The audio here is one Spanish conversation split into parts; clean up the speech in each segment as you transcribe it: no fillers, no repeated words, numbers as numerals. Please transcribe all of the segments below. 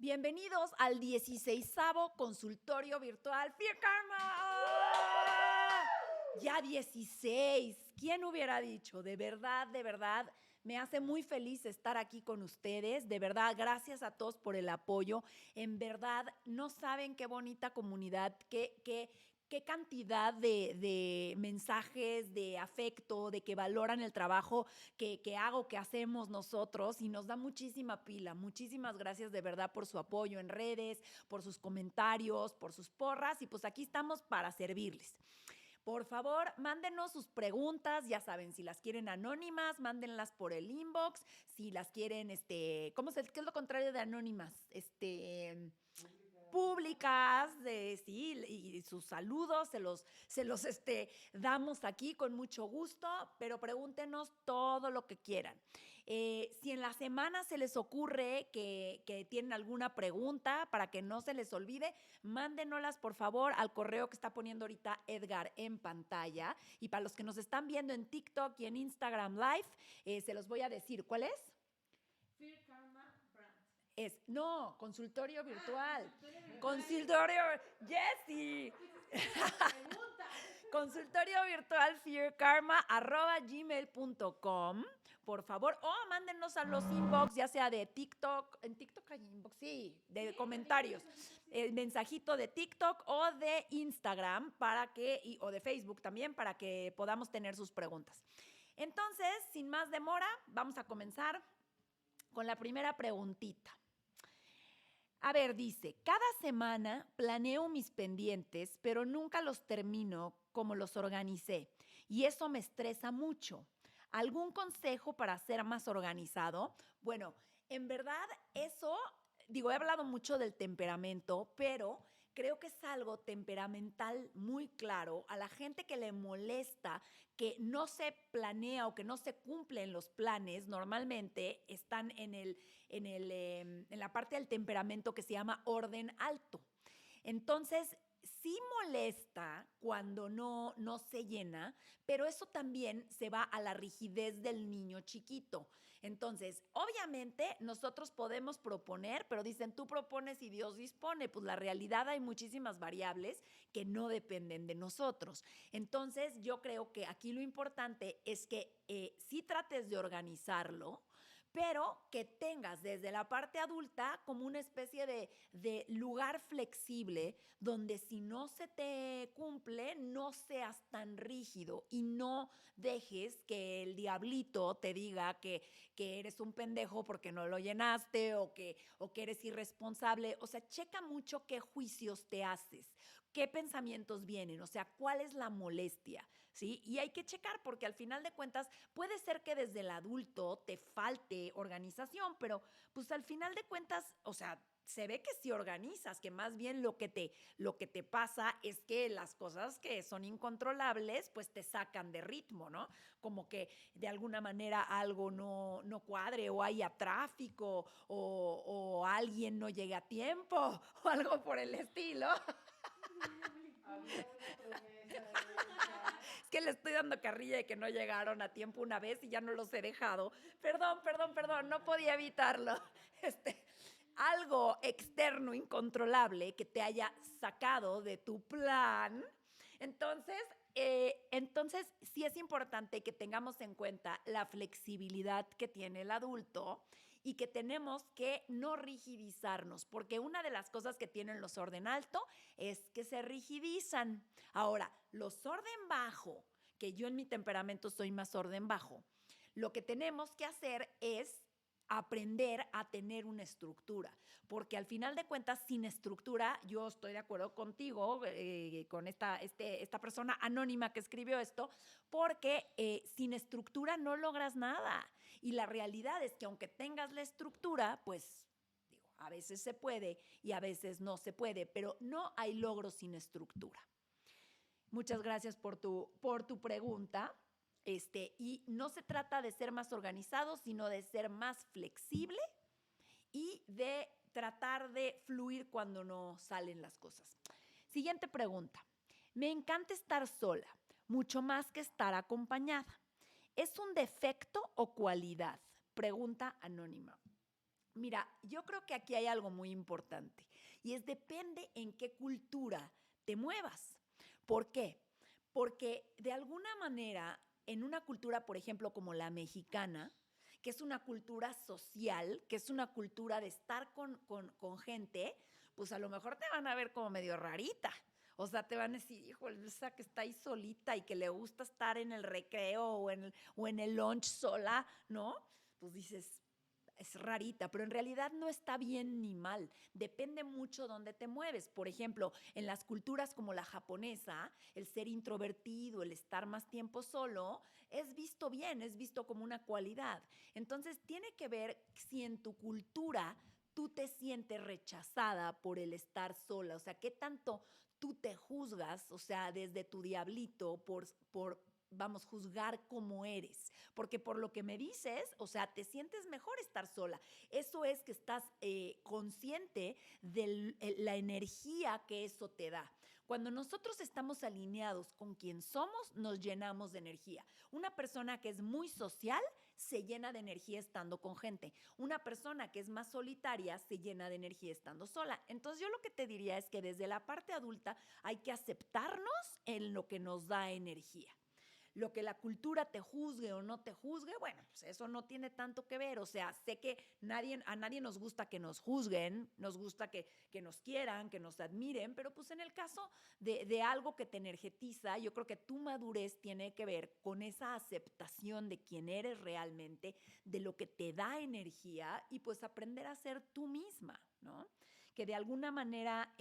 Bienvenidos al 16º consultorio virtual Fear Karma. Ya 16. ¿Quién hubiera dicho? De verdad, me hace muy feliz estar aquí con ustedes. De verdad, gracias a todos por el apoyo. En verdad, no saben qué bonita comunidad, qué cantidad de mensajes, de afecto, de que valoran el trabajo que hago, que hacemos nosotros, y nos da muchísima pila. Muchísimas gracias de verdad por su apoyo en redes, por sus comentarios, por sus porras, y pues aquí estamos para servirles. Por favor, mándenos sus preguntas, ya saben, si las quieren anónimas, mándenlas por el inbox, si las quieren, ¿qué es lo contrario de anónimas? Públicas, sí, y sus saludos se los damos aquí con mucho gusto, pero pregúntenos todo lo que quieran. Si en la semana se les ocurre que tienen alguna pregunta para que no se les olvide, mándenoslas por favor al correo que está poniendo ahorita Edgar en pantalla. Y para los que nos están viendo en TikTok y en Instagram Live, se los voy a decir. ¿Cuál es? Fear Karma Brand. No, consultorio virtual. Consultorio, Jessie. Consultorio virtual fearkarma@gmail.com. Por favor, o mándenos a los inbox, ya sea de TikTok. En TikTok hay inbox, sí, de comentarios. El mensajito de TikTok o de Instagram o de Facebook también, para que podamos tener sus preguntas. Entonces, sin más demora, vamos a comenzar con la primera preguntita. A ver, dice, cada semana planeo mis pendientes, pero nunca los termino como los organicé y eso me estresa mucho. ¿Algún consejo para ser más organizado? Bueno, en verdad eso, he hablado mucho del temperamento, pero creo que es algo temperamental muy claro. A la gente que le molesta que no se planea o que no se cumplen los planes, normalmente están en la parte del temperamento que se llama orden alto. Entonces, sí molesta cuando no se llena, pero eso también se va a la rigidez del niño chiquito. Entonces, obviamente nosotros podemos proponer, pero dicen, tú propones y Dios dispone. Pues la realidad, hay muchísimas variables que no dependen de nosotros. Entonces, yo creo que aquí lo importante es que sí trates de organizarlo, pero que tengas desde la parte adulta como una especie de lugar flexible donde si no se te cumple, no seas tan rígido y no dejes que el diablito te diga que eres un pendejo porque no lo llenaste o que eres irresponsable. O sea, checa mucho qué juicios te haces, qué pensamientos vienen, o sea, cuál es la molestia, ¿sí? Y hay que checar porque al final de cuentas puede ser que desde el adulto te falte organización, pero pues al final de cuentas, o sea, se ve que sí organizas, que más bien lo que te pasa es que las cosas que son incontrolables, pues te sacan de ritmo, ¿no? Como que de alguna manera algo no cuadre, o haya tráfico, o alguien no llegue a tiempo, o algo por el estilo. Había una promesa Es que le estoy dando carrilla de que no llegaron a tiempo una vez y ya no los he dejado. Perdón, no podía evitarlo. Algo externo, incontrolable, que te haya sacado de tu plan. Entonces, sí es importante que tengamos en cuenta la flexibilidad que tiene el adulto y que tenemos que no rigidizarnos, porque una de las cosas que tienen los orden alto es que se rigidizan. Ahora, los orden bajo, que yo en mi temperamento soy más orden bajo, lo que tenemos que hacer es aprender a tener una estructura, porque al final de cuentas, sin estructura, yo estoy de acuerdo contigo, con esta persona anónima que escribió esto, porque sin estructura no logras nada. Y la realidad es que aunque tengas la estructura, pues digo, a veces se puede y a veces no se puede, pero no hay logro sin estructura. Muchas gracias por tu pregunta. Y no se trata de ser más organizado, sino de ser más flexible y de tratar de fluir cuando no salen las cosas. Siguiente pregunta. Me encanta estar sola, mucho más que estar acompañada. ¿Es un defecto o cualidad? Pregunta anónima. Mira, yo creo que aquí hay algo muy importante y es depende en qué cultura te muevas. ¿Por qué? Porque de alguna manera, en una cultura, por ejemplo, como la mexicana, que es una cultura social, que es una cultura de estar con gente, pues a lo mejor te van a ver como medio rarita. O sea, te van a decir, hijo, esa que está ahí solita y que le gusta estar en el recreo o en el lunch sola, ¿no? Pues dices, es rarita, pero en realidad no está bien ni mal. Depende mucho dónde te mueves. Por ejemplo, en las culturas como la japonesa, el ser introvertido, el estar más tiempo solo, es visto bien, es visto como una cualidad. Entonces, tiene que ver si en tu cultura tú te sientes rechazada por el estar sola. O sea, qué tanto tú te juzgas, o sea, desde tu diablito, vamos, juzgar cómo eres. Porque por lo que me dices, o sea, te sientes mejor estar sola. Eso es que estás consciente de la energía que eso te da. Cuando nosotros estamos alineados con quien somos, nos llenamos de energía. Una persona que es muy social se llena de energía estando con gente. Una persona que es más solitaria se llena de energía estando sola. Entonces yo lo que te diría es que desde la parte adulta hay que aceptarnos en lo que nos da energía. Lo que la cultura te juzgue o no te juzgue, bueno, pues eso no tiene tanto que ver. O sea, sé que a nadie nos gusta que nos juzguen, nos gusta que nos quieran, que nos admiren, pero pues en el caso de algo que te energetiza, yo creo que tu madurez tiene que ver con esa aceptación de quién eres realmente, de lo que te da energía y pues aprender a ser tú misma, ¿no? Que de alguna manera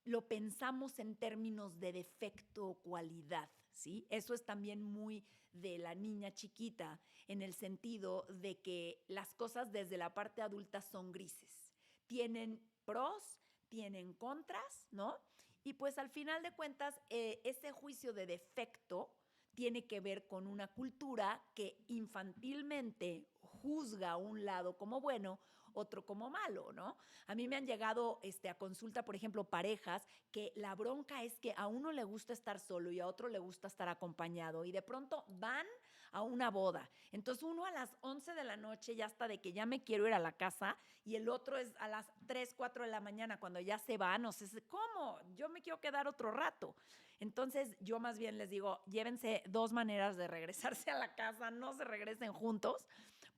lo pensamos en términos de defecto o cualidad, ¿sí? Eso es también muy de la niña chiquita, en el sentido de que las cosas desde la parte adulta son grises. Tienen pros, tienen contras, ¿no? Y pues al final de cuentas, ese juicio de defecto tiene que ver con una cultura que infantilmente juzga un lado como bueno, otro como malo, ¿no? A mí me han llegado a consulta, por ejemplo, parejas que la bronca es que a uno le gusta estar solo y a otro le gusta estar acompañado y de pronto van a una boda. Entonces uno a las 11 de la noche ya está de que ya me quiero ir a la casa y el otro es a las 3, 4 de la mañana cuando ya se van. O sea, ¿cómo? Yo me quiero quedar otro rato. Entonces yo más bien les digo, llévense dos maneras de regresarse a la casa, no se regresen juntos,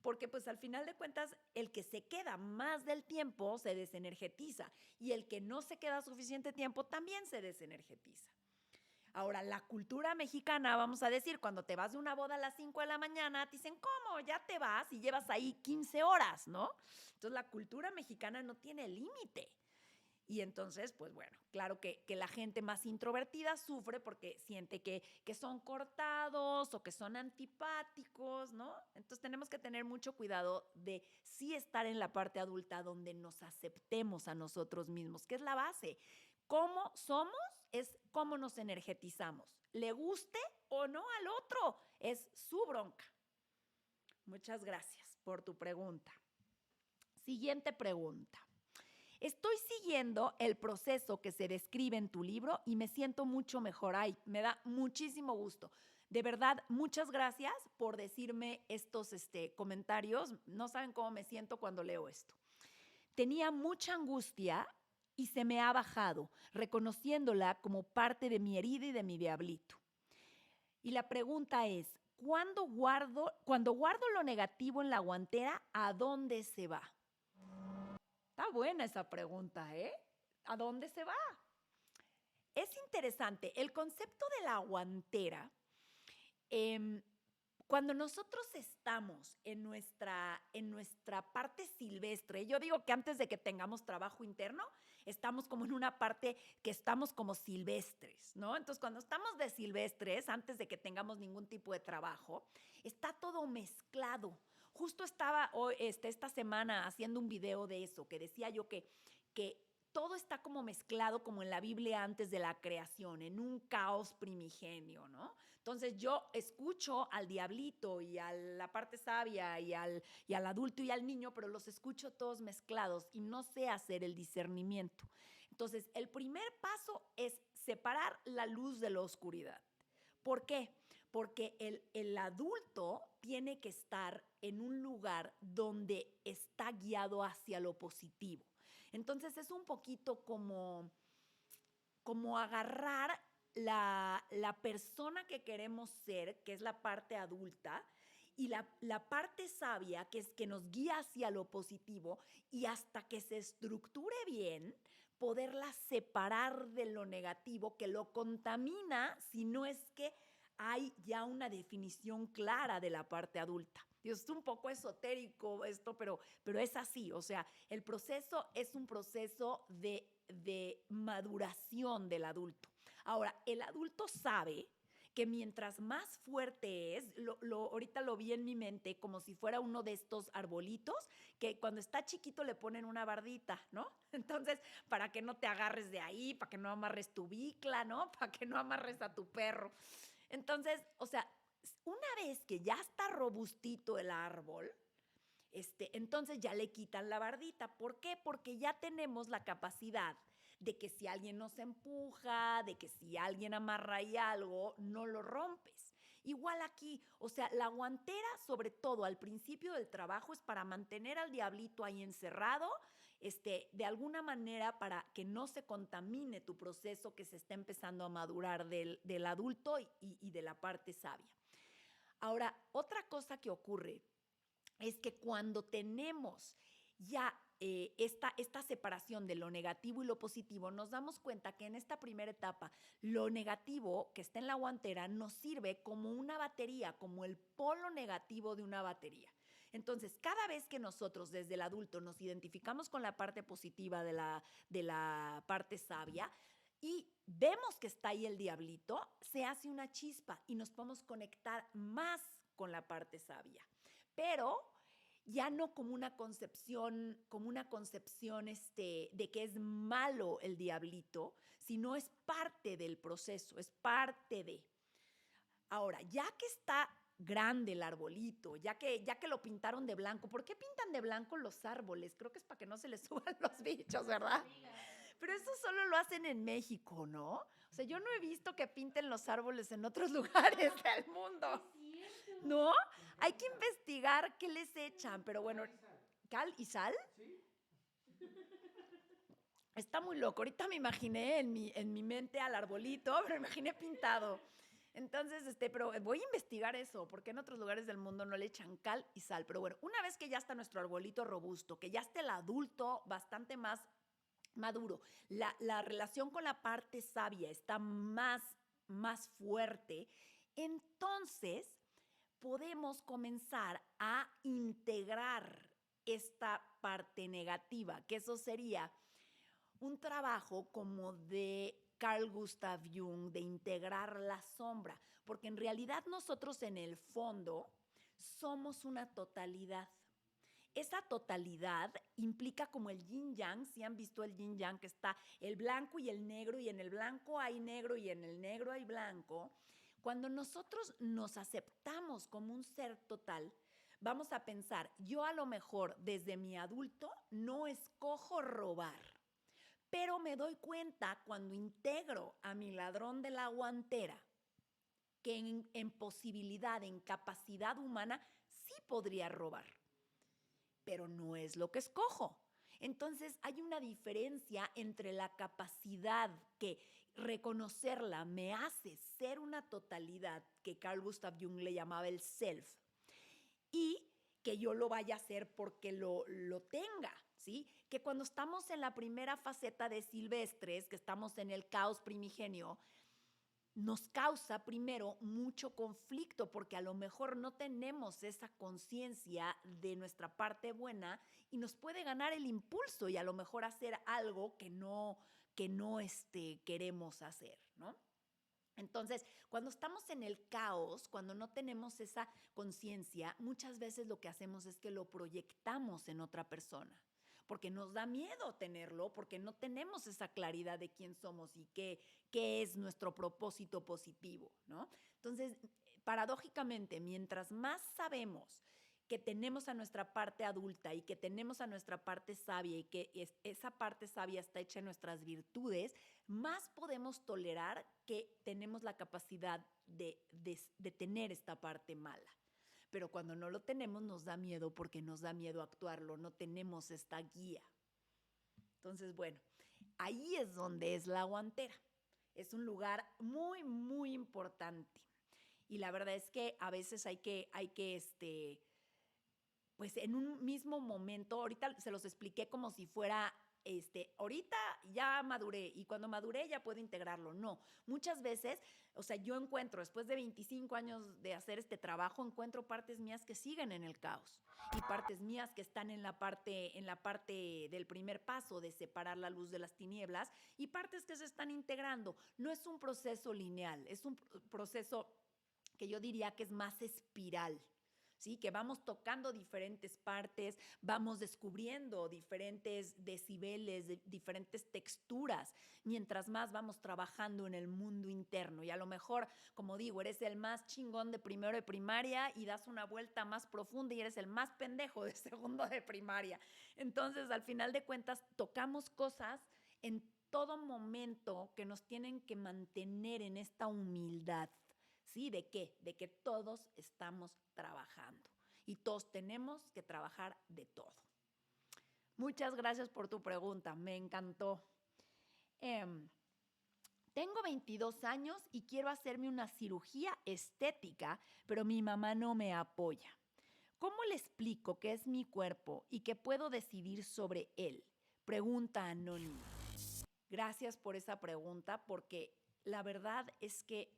porque pues al final de cuentas el que se queda más del tiempo se desenergetiza y el que no se queda suficiente tiempo también se desenergetiza. Ahora, la cultura mexicana, vamos a decir, cuando te vas de una boda a las 5 de la mañana, te dicen, ¿cómo? Ya te vas y llevas ahí 15 horas, ¿no? Entonces, la cultura mexicana no tiene límite. Y entonces, pues bueno, claro que la gente más introvertida sufre porque siente que son cortados o que son antipáticos, ¿no? Entonces tenemos que tener mucho cuidado de sí estar en la parte adulta donde nos aceptemos a nosotros mismos, que es la base. Cómo somos es cómo nos energetizamos. Le guste o no al otro, es su bronca. Muchas gracias por tu pregunta. Siguiente pregunta. Estoy siguiendo el proceso que se describe en tu libro y me siento mucho mejor. Ay, me da muchísimo gusto. De verdad, muchas gracias por decirme estos comentarios. No saben cómo me siento cuando leo esto. Tenía mucha angustia y se me ha bajado, reconociéndola como parte de mi herida y de mi diablito. Y la pregunta es, cuando guardo lo negativo en la guantera, ¿a dónde se va? Está buena esa pregunta, ¿eh? ¿A dónde se va? Es interesante. El concepto de la guantera, Cuando nosotros estamos en nuestra parte silvestre, yo digo que antes de que tengamos trabajo interno, estamos como en una parte que estamos como silvestres, ¿no? Entonces, cuando estamos de silvestres, antes de que tengamos ningún tipo de trabajo, está todo mezclado. Justo estaba hoy, esta semana haciendo un video de eso, que decía yo que todo está como mezclado como en la Biblia antes de la creación, en un caos primigenio, ¿no? Entonces yo escucho al diablito y a la parte sabia y al adulto y al niño, pero los escucho todos mezclados y no sé hacer el discernimiento. Entonces el primer paso es separar la luz de la oscuridad. ¿Por qué? Porque el adulto tiene que estar en un lugar donde está guiado hacia lo positivo. Entonces es un poquito como agarrar la persona que queremos ser, que es la parte adulta, y la parte sabia, que es que nos guía hacia lo positivo, y hasta que se estructure bien, poderla separar de lo negativo que lo contamina, si no es que hay ya una definición clara de la parte adulta. Dios, es un poco esotérico esto, pero es así. O sea, el proceso es un proceso de maduración del adulto. Ahora, el adulto sabe que mientras más fuerte es, ahorita lo vi en mi mente como si fuera uno de estos arbolitos que cuando está chiquito le ponen una bardita, ¿no? Entonces, para que no te agarres de ahí, para que no amarres tu bicla, ¿no? Para que no amarres a tu perro. Entonces, o sea, una vez que ya está robustito el árbol, entonces ya le quitan la bardita. ¿Por qué? Porque ya tenemos la capacidad de que si alguien nos empuja, de que si alguien amarra ahí algo, no lo rompes. Igual aquí, o sea, la guantera, sobre todo al principio del trabajo, es para mantener al diablito ahí encerrado, de alguna manera para que no se contamine tu proceso que se está empezando a madurar del adulto y de la parte sabia. Ahora, otra cosa que ocurre es que cuando tenemos ya esta separación de lo negativo y lo positivo, nos damos cuenta que en esta primera etapa, lo negativo que está en la guantera nos sirve como una batería, como el polo negativo de una batería. Entonces, cada vez que nosotros desde el adulto nos identificamos con la parte positiva de la parte sabia y vemos que está ahí el diablito, se hace una chispa y nos podemos conectar más con la parte sabia. Pero ya no como una concepción de que es malo el diablito, sino es parte del proceso, es parte de. Ahora, ya que está grande el arbolito, ya que lo pintaron de blanco, ¿por qué pintan de blanco los árboles? Creo que es para que no se les suban los bichos, ¿verdad? Pero eso solo lo hacen en México, ¿no? O sea, yo no he visto que pinten los árboles en otros lugares del mundo. ¿No? Hay que investigar qué les echan, pero bueno, ¿cal y sal? Sí. Está muy loco. Ahorita me imaginé en mi mente al arbolito, pero me imaginé pintado. Entonces, pero voy a investigar eso, porque en otros lugares del mundo no le echan cal y sal. Pero bueno, una vez que ya está nuestro arbolito robusto, que ya está el adulto bastante más maduro, la relación con la parte sabia está más fuerte, entonces podemos comenzar a integrar esta parte negativa, que eso sería un trabajo como de Carl Gustav Jung, de integrar la sombra, porque en realidad nosotros en el fondo somos una totalidad. Esa totalidad implica como el yin yang, si han visto el yin yang, que está el blanco y el negro, y en el blanco hay negro y en el negro hay blanco. Cuando nosotros nos aceptamos como un ser total, vamos a pensar, yo a lo mejor desde mi adulto no escojo robar, pero me doy cuenta cuando integro a mi ladrón de la guantera que en posibilidad, en capacidad humana, sí podría robar, pero no es lo que escojo. Entonces hay una diferencia entre la capacidad que reconocerla me hace ser una totalidad, que Carl Gustav Jung le llamaba el self, y que yo lo vaya a hacer porque lo tenga, ¿sí? Que cuando estamos en la primera faceta de silvestres, que estamos en el caos primigenio, nos causa primero mucho conflicto porque a lo mejor no tenemos esa conciencia de nuestra parte buena y nos puede ganar el impulso y a lo mejor hacer algo que no queremos hacer, ¿no? Entonces, cuando estamos en el caos, cuando no tenemos esa conciencia, muchas veces lo que hacemos es que lo proyectamos en otra persona, porque nos da miedo tenerlo, porque no tenemos esa claridad de quién somos y qué es nuestro propósito positivo, ¿no? Entonces, paradójicamente, mientras más sabemos que tenemos a nuestra parte adulta y que tenemos a nuestra parte sabia y que esa parte sabia está hecha en nuestras virtudes, más podemos tolerar que tenemos la capacidad de tener esta parte mala. Pero cuando no lo tenemos nos da miedo porque nos da miedo actuarlo, no tenemos esta guía. Entonces, bueno, ahí es donde es la guantera. Es un lugar muy, muy importante. Y la verdad es que a veces hay que pues en un mismo momento, ahorita se los expliqué como si fuera, ahorita ya maduré y cuando maduré ya puedo integrarlo. No, muchas veces, o sea, yo encuentro, después de 25 años de hacer este trabajo, encuentro partes mías que siguen en el caos y partes mías que están en la parte del primer paso de separar la luz de las tinieblas y partes que se están integrando. No es un proceso lineal, es un proceso que yo diría que es más espiral. ¿Sí? Que vamos tocando diferentes partes, vamos descubriendo diferentes decibeles, diferentes texturas, mientras más vamos trabajando en el mundo interno. Y a lo mejor, como digo, eres el más chingón de primero de primaria y das una vuelta más profunda y eres el más pendejo de segundo de primaria. Entonces, al final de cuentas, tocamos cosas en todo momento que nos tienen que mantener en esta humildad. ¿Sí? ¿De qué? De que todos estamos trabajando y todos tenemos que trabajar de todo. Muchas gracias por tu pregunta, me encantó. Tengo 22 años y quiero hacerme una cirugía estética, pero mi mamá no me apoya. ¿Cómo le explico qué es mi cuerpo y qué puedo decidir sobre él? Pregunta anónima. Gracias por esa pregunta porque la verdad es que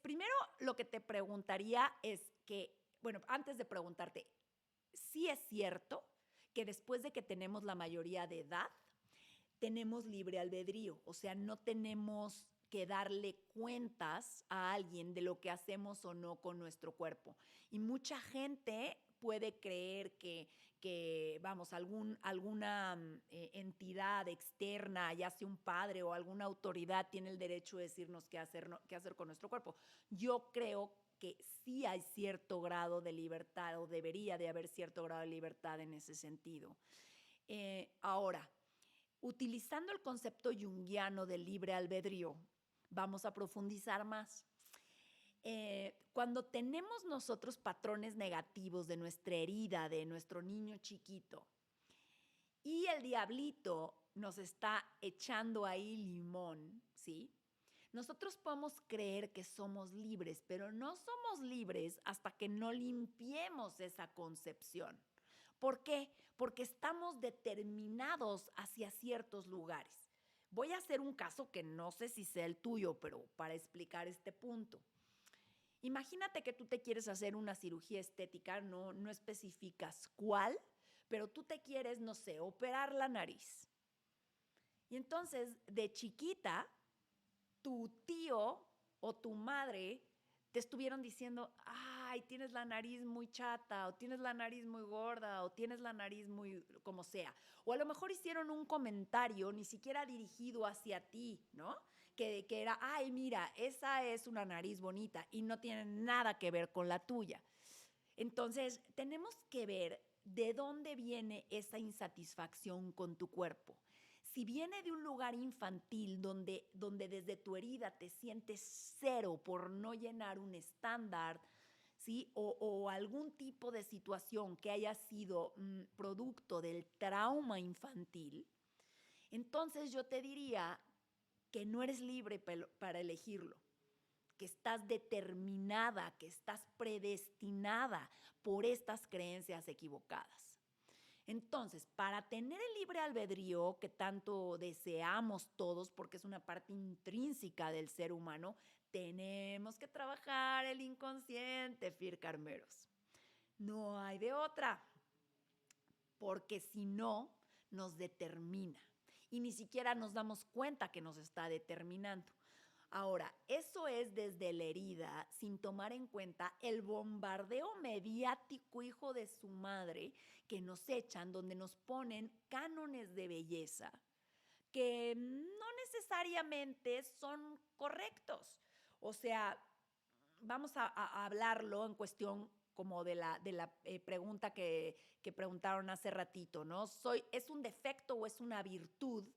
primero lo que te preguntaría es que, bueno, antes de preguntarte, sí es cierto que después de que tenemos la mayoría de edad, tenemos libre albedrío, o sea, no tenemos que darle cuentas a alguien de lo que hacemos o no con nuestro cuerpo. Y mucha gente puede creer que vamos, alguna entidad externa, ya sea un padre o alguna autoridad, tiene el derecho de decirnos qué hacer con nuestro cuerpo. Yo creo que sí hay cierto grado de libertad o debería de haber cierto grado de libertad en ese sentido. Ahora, utilizando el concepto junguiano del libre albedrío, vamos a profundizar más. Cuando tenemos nosotros patrones negativos de nuestra herida, de nuestro niño chiquito, y el diablito nos está echando ahí limón, ¿sí? Nosotros podemos creer que somos libres, pero no somos libres hasta que no limpiemos esa concepción. ¿Por qué? Porque estamos determinados hacia ciertos lugares. Voy a hacer un caso que no sé si sea el tuyo, pero para explicar este punto. Imagínate que tú te quieres hacer una cirugía estética, no especificas cuál, pero tú te quieres, no sé, operar la nariz. Y entonces, de chiquita, tu tío o tu madre te estuvieron diciendo, ay, tienes la nariz muy chata, o tienes la nariz muy gorda, o tienes la nariz muy, como sea. O a lo mejor hicieron un comentario ni siquiera dirigido hacia ti, ¿no? Que era, ay, mira, esa es una nariz bonita y no tiene nada que ver con la tuya. Entonces, tenemos que ver de dónde viene esa insatisfacción con tu cuerpo. Si viene de un lugar infantil donde desde tu herida te sientes cero por no llenar un estándar, ¿sí? O algún tipo de situación que haya sido producto del trauma infantil, entonces yo te diría que no eres libre para elegirlo, que estás determinada, que estás predestinada por estas creencias equivocadas. Entonces, para tener el libre albedrío que tanto deseamos todos, porque es una parte intrínseca del ser humano, tenemos que trabajar el inconsciente, Fir Carmeros. No hay de otra, porque si no, nos determina y ni siquiera nos damos cuenta que nos está determinando. Ahora, eso es desde la herida, sin tomar en cuenta el bombardeo mediático, hijo de su madre, que nos echan, donde nos ponen cánones de belleza que no necesariamente son correctos. O sea, vamos a hablarlo en cuestión como de la pregunta que preguntaron hace ratito, ¿no? ¿Es un defecto o es una virtud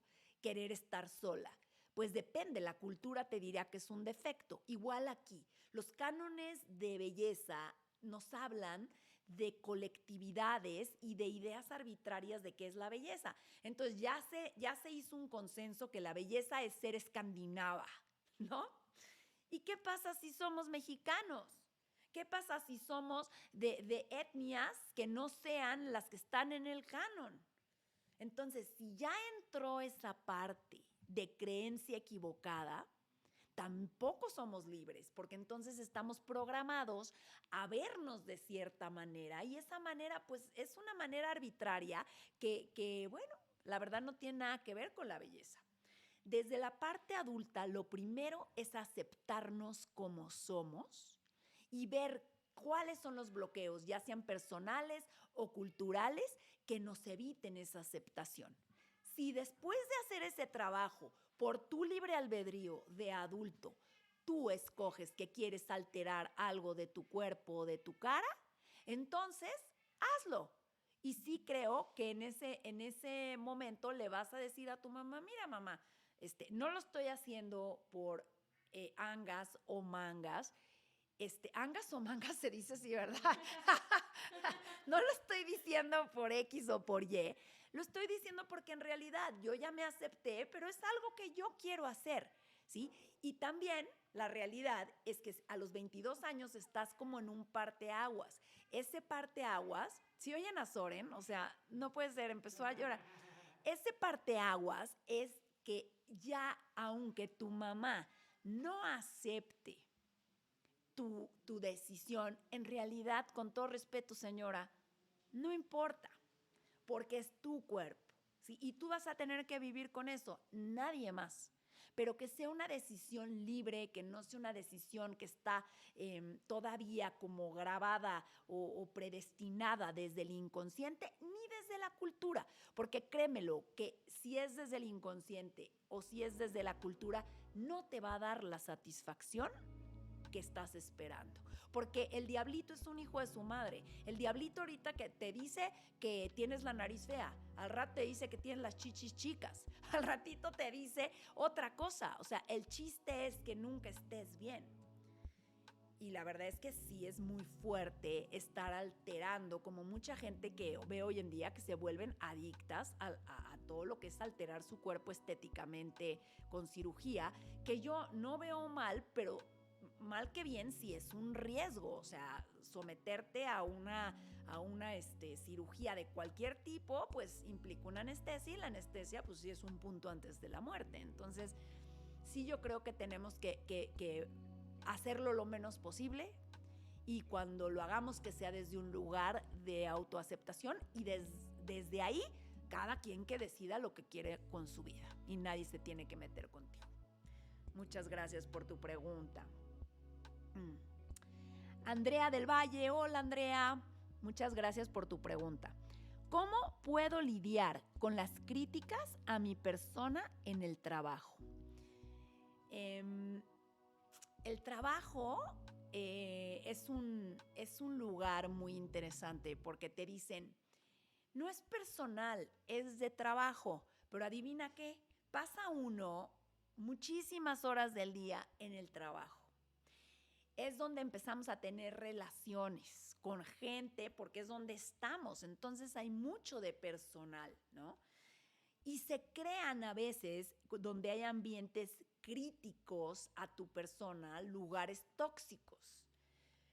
querer estar sola? Pues depende, la cultura te dirá que es un defecto. Igual aquí, los cánones de belleza nos hablan de colectividades y de ideas arbitrarias de qué es la belleza. Entonces ya se hizo un consenso que la belleza es ser escandinava, ¿no? ¿Y qué pasa si somos mexicanos? ¿Qué pasa si somos de etnias que no sean las que están en el canon? Entonces, si ya entró esa parte de creencia equivocada, tampoco somos libres, porque entonces estamos programados a vernos de cierta manera y esa manera pues es una manera arbitraria que bueno, la verdad no tiene nada que ver con la belleza. Desde la parte adulta, lo primero es aceptarnos como somos y ver cuáles son los bloqueos, ya sean personales o culturales, que nos eviten esa aceptación. Si después de hacer ese trabajo por tu libre albedrío de adulto, tú escoges que quieres alterar algo de tu cuerpo o de tu cara, entonces hazlo. Y sí creo que en ese momento le vas a decir a tu mamá, mira mamá, no lo estoy haciendo por angas o mangas. Angas o mangas se dice así, ¿verdad? No lo estoy diciendo por X o por Y. Lo estoy diciendo porque en realidad yo ya me acepté, pero es algo que yo quiero hacer, ¿sí? Y también la realidad es que a los 22 años estás como en un parteaguas. Ese parteaguas, si oyen a Soren, o sea, no puede ser, empezó a llorar. Ese parteaguas es que ya aunque tu mamá no acepte tu decisión, en realidad, con todo respeto, señora, no importa, porque es tu cuerpo, ¿sí? Y tú vas a tener que vivir con eso, nadie más. Pero que sea una decisión libre, que no sea una decisión que está todavía como grabada o predestinada desde el inconsciente ni desde la cultura. Porque créemelo, que si es desde el inconsciente o si es desde la cultura, no te va a dar la satisfacción que estás esperando. Porque el diablito es un hijo de su madre. El diablito ahorita que te dice que tienes la nariz fea, al rato te dice que tienes las chichis chicas, al ratito te dice otra cosa. O sea, el chiste es que nunca estés bien. Y la verdad es que sí es muy fuerte estar alterando, como mucha gente que veo hoy en día que se vuelven adictas a todo lo que es alterar su cuerpo estéticamente con cirugía, que yo no veo mal, pero mal que bien sí es un riesgo. O sea, someterte a una cirugía de cualquier tipo, pues implica una anestesia y la anestesia pues sí es un punto antes de la muerte. Entonces, sí yo creo que tenemos que hacerlo lo menos posible y cuando lo hagamos que sea desde un lugar de autoaceptación y desde ahí cada quien que decida lo que quiere con su vida y nadie se tiene que meter contigo. Muchas gracias por tu pregunta. Andrea del Valle, hola Andrea, muchas gracias por tu pregunta. ¿Cómo puedo lidiar con las críticas a mi persona en el trabajo? El trabajo es un lugar muy interesante porque te dicen, no es personal, es de trabajo, pero adivina qué, pasa uno muchísimas horas del día en el trabajo. Es donde empezamos a tener relaciones con gente porque es donde estamos, entonces hay mucho de personal, ¿no? Y se crean a veces, donde hay ambientes críticos a tu persona, lugares tóxicos.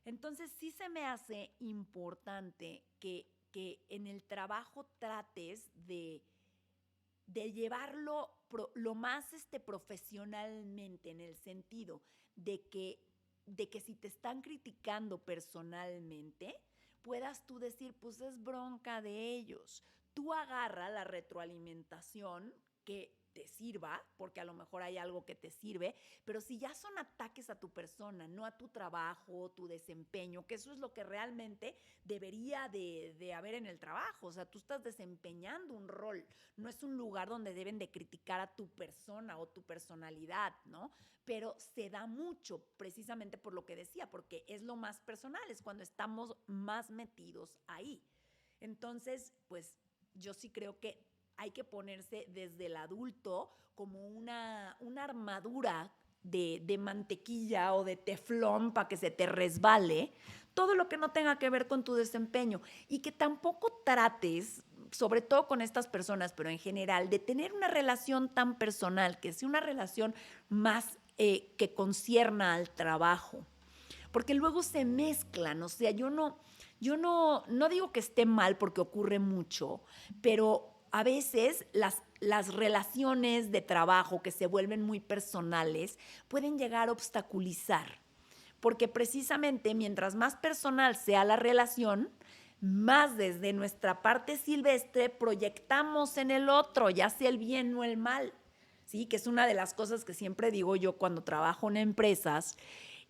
Entonces sí se me hace importante que que en el trabajo trates de llevarlo lo más profesionalmente, en el sentido de que si te están criticando personalmente, puedas tú decir, pues es bronca de ellos. Tú agarra la retroalimentación que te sirva, porque a lo mejor hay algo que te sirve, pero si ya son ataques a tu persona, no a tu trabajo, tu desempeño, que eso es lo que realmente debería de haber en el trabajo. O sea, tú estás desempeñando un rol, no es un lugar donde deben de criticar a tu persona o tu personalidad, ¿no? Pero se da mucho precisamente por lo que decía, porque es lo más personal, es cuando estamos más metidos ahí. Entonces, pues yo sí creo que hay que ponerse desde el adulto como una armadura de mantequilla o de teflón para que se te resbale todo lo que no tenga que ver con tu desempeño y que tampoco trates, sobre todo con estas personas, pero en general, de tener una relación tan personal, que sea una relación más que concierna al trabajo, porque luego se mezclan. O sea, yo no digo que esté mal porque ocurre mucho, pero a veces las relaciones de trabajo que se vuelven muy personales pueden llegar a obstaculizar, porque precisamente mientras más personal sea la relación, más desde nuestra parte silvestre proyectamos en el otro, ya sea el bien o el mal, ¿sí? Que es una de las cosas que siempre digo yo cuando trabajo en empresas,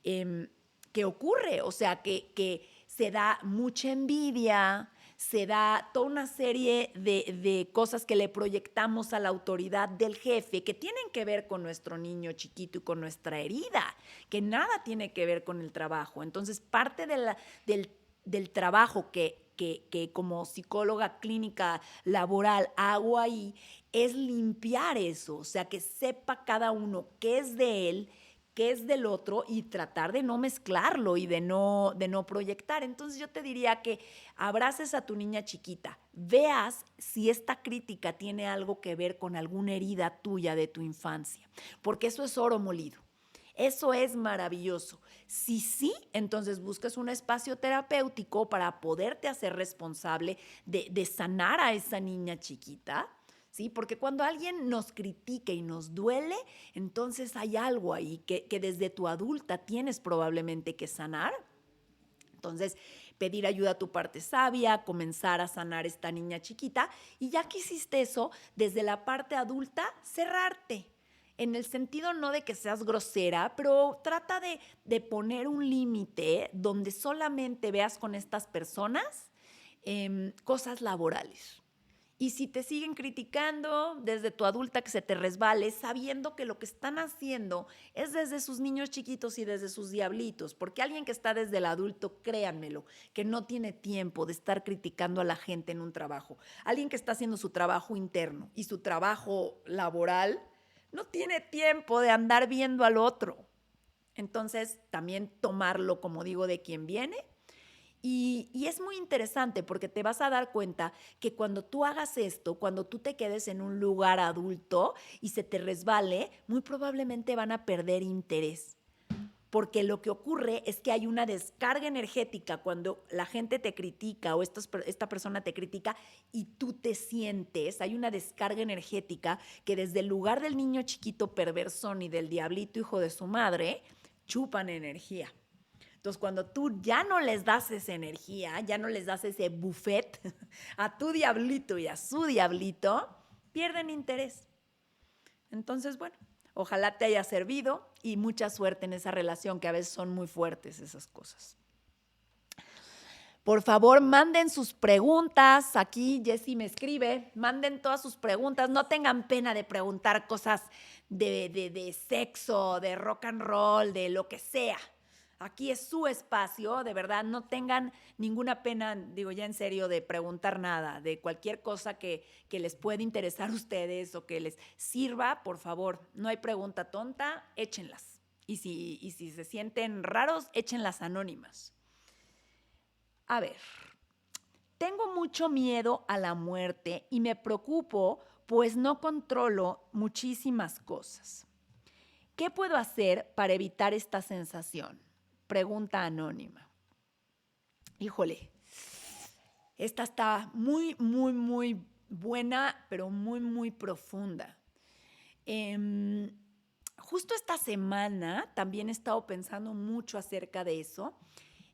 que ocurre, o sea, que se da mucha envidia, se da toda una serie de cosas que le proyectamos a la autoridad del jefe que tienen que ver con nuestro niño chiquito y con nuestra herida, que nada tiene que ver con el trabajo. Entonces, parte del trabajo que como psicóloga clínica laboral hago ahí es limpiar eso, o sea, que sepa cada uno qué es de él, qué es del otro y tratar de no mezclarlo y de no proyectar. Entonces yo te diría que abraces a tu niña chiquita, veas si esta crítica tiene algo que ver con alguna herida tuya de tu infancia, porque eso es oro molido. Eso es maravilloso. Si sí, entonces buscas un espacio terapéutico para poderte hacer responsable de sanar a esa niña chiquita, ¿sí? Porque cuando alguien nos critica y nos duele, entonces hay algo ahí que desde tu adulta tienes probablemente que sanar. Entonces, pedir ayuda a tu parte sabia, comenzar a sanar esta niña chiquita, y ya que hiciste eso, desde la parte adulta, cerrarte. En el sentido no de que seas grosera, pero trata de poner un límite donde solamente veas con estas personas cosas laborales. Y si te siguen criticando desde tu adulta, que se te resbale, sabiendo que lo que están haciendo es desde sus niños chiquitos y desde sus diablitos, porque alguien que está desde el adulto, créanmelo, que no tiene tiempo de estar criticando a la gente en un trabajo. Alguien que está haciendo su trabajo interno y su trabajo laboral, no tiene tiempo de andar viendo al otro. Entonces, también tomarlo, como digo, de quien viene. Y es muy interesante porque te vas a dar cuenta que cuando tú hagas esto, cuando tú te quedes en un lugar adulto y se te resbale, muy probablemente van a perder interés. Porque lo que ocurre es que hay una descarga energética cuando la gente te critica o esta persona te critica y tú te sientes, hay una descarga energética que desde el lugar del niño chiquito perversón y del diablito hijo de su madre, chupan energía. Entonces, cuando tú ya no les das esa energía, ya no les das ese buffet a tu diablito y a su diablito, pierden interés. Entonces, bueno, ojalá te haya servido y mucha suerte en esa relación, que a veces son muy fuertes esas cosas. Por favor, manden sus preguntas. Aquí Jessie me escribe, manden todas sus preguntas. No tengan pena de preguntar cosas de sexo, de rock and roll, de lo que sea. Aquí es su espacio, de verdad, no tengan ninguna pena, digo ya en serio, de preguntar nada, de cualquier cosa que les pueda interesar a ustedes o que les sirva, por favor, no hay pregunta tonta, échenlas. Y si se sienten raros, échenlas anónimas. A ver, tengo mucho miedo a la muerte y me preocupo, pues no controlo muchísimas cosas. ¿Qué puedo hacer para evitar esta sensación? Pregunta anónima. Híjole, Esta está muy, muy, muy buena, pero muy, muy profunda. Em, Justo esta semana también he estado pensando mucho acerca de eso.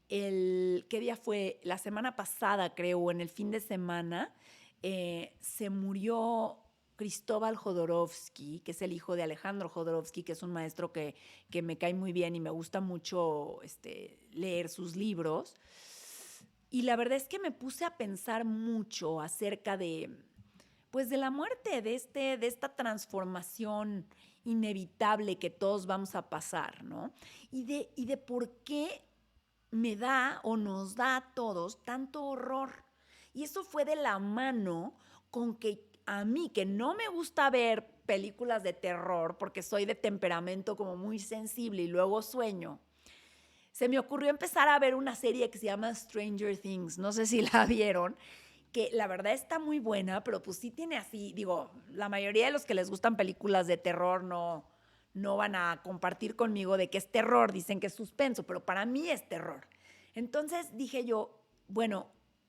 ¿Qué día fue? La semana pasada, creo, en el fin de semana, se murió Cristóbal Jodorowsky, que es el hijo de Alejandro Jodorowsky, que es un maestro que me cae muy bien y me gusta mucho leer sus libros. Y la verdad es que me puse a pensar mucho acerca pues de la muerte, de esta transformación inevitable que todos vamos a pasar, ¿no? Y de por qué me da o nos da a todos tanto horror. Y eso fue de la mano con que a mí, que no me gusta ver películas de terror porque soy de temperamento como muy sensible y luego sueño, se me ocurrió empezar a ver una serie que se llama Stranger Things. No sé si la vieron, que la verdad está muy buena, pero pues sí tiene así, digo, la mayoría de los que les gustan películas de terror no van a compartir conmigo de que es terror, dicen que es suspenso, pero para mí es terror. Entonces dije yo, bueno,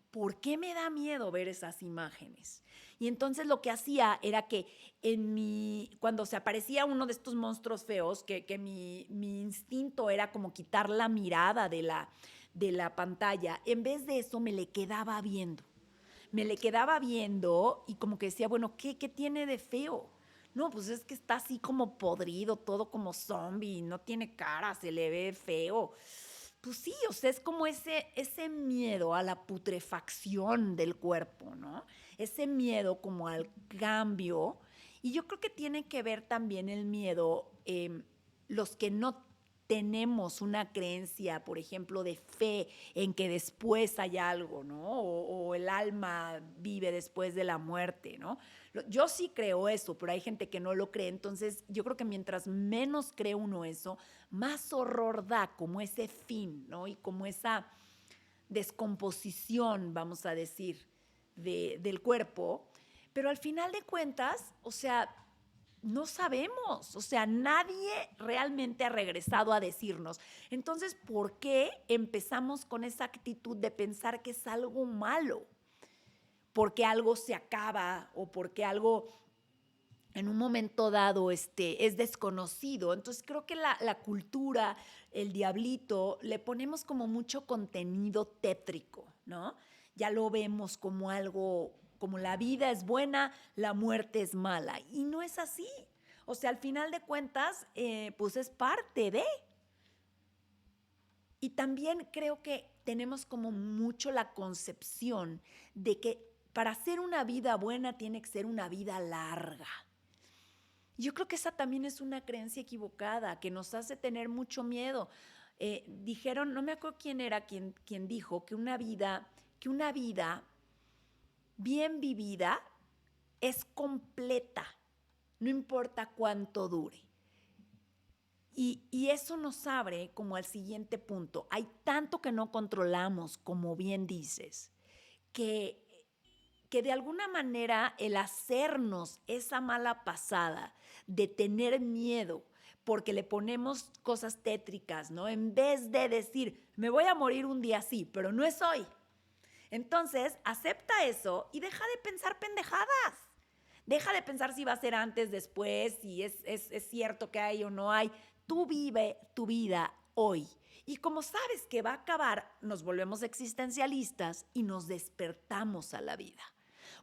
¿por qué me da miedo ver esas imágenes? Y entonces lo que hacía era que cuando se aparecía uno de estos monstruos feos, que mi instinto era como quitar la mirada de la pantalla, en vez de eso me le quedaba viendo. Me le quedaba viendo y como que decía, bueno, ¿qué tiene de feo? No, pues es que está así como podrido, todo como zombie, no tiene cara, se le ve feo. Pues sí, o sea, es como ese miedo a la putrefacción del cuerpo, ¿no? Ese miedo como al cambio. Y yo creo que tiene que ver también el miedo, los que no tenemos una creencia, por ejemplo, de fe en que después hay algo, ¿no? O el alma vive después de la muerte, ¿no? Yo sí creo eso, pero hay gente que no lo cree. Entonces, yo creo que mientras menos cree uno eso, más horror da como ese fin, ¿no? Y como esa descomposición, vamos a decir, del cuerpo. Pero al final de cuentas, o sea, no sabemos, o sea, nadie realmente ha regresado a decirnos. Entonces, ¿por qué empezamos con esa actitud de pensar que es algo malo? Porque algo se acaba o porque algo en un momento dado es desconocido. Entonces creo que la cultura, el diablito, le ponemos como mucho contenido tétrico, ¿no? Ya lo vemos como algo, como la vida es buena, la muerte es mala. Y no es así. O sea, al final de cuentas, pues es parte de. Y también creo que tenemos como mucho la concepción de que para hacer una vida buena tiene que ser una vida larga. Yo creo que esa también es una creencia equivocada que nos hace tener mucho miedo. Dijeron, no me acuerdo quién era quien dijo que una vida bien vivida es completa, no importa cuánto dure. Y eso nos abre como al siguiente punto. Hay tanto que no controlamos, como bien dices, que de alguna manera el hacernos esa mala pasada de tener miedo porque le ponemos cosas tétricas, ¿no? En vez de decir, me voy a morir un día así, pero no es hoy. Entonces, acepta eso y deja de pensar pendejadas. Deja de pensar si va a ser antes, después, si es cierto que hay o no hay. Tú vive tu vida hoy. Y como sabes que va a acabar, nos volvemos existencialistas y nos despertamos a la vida.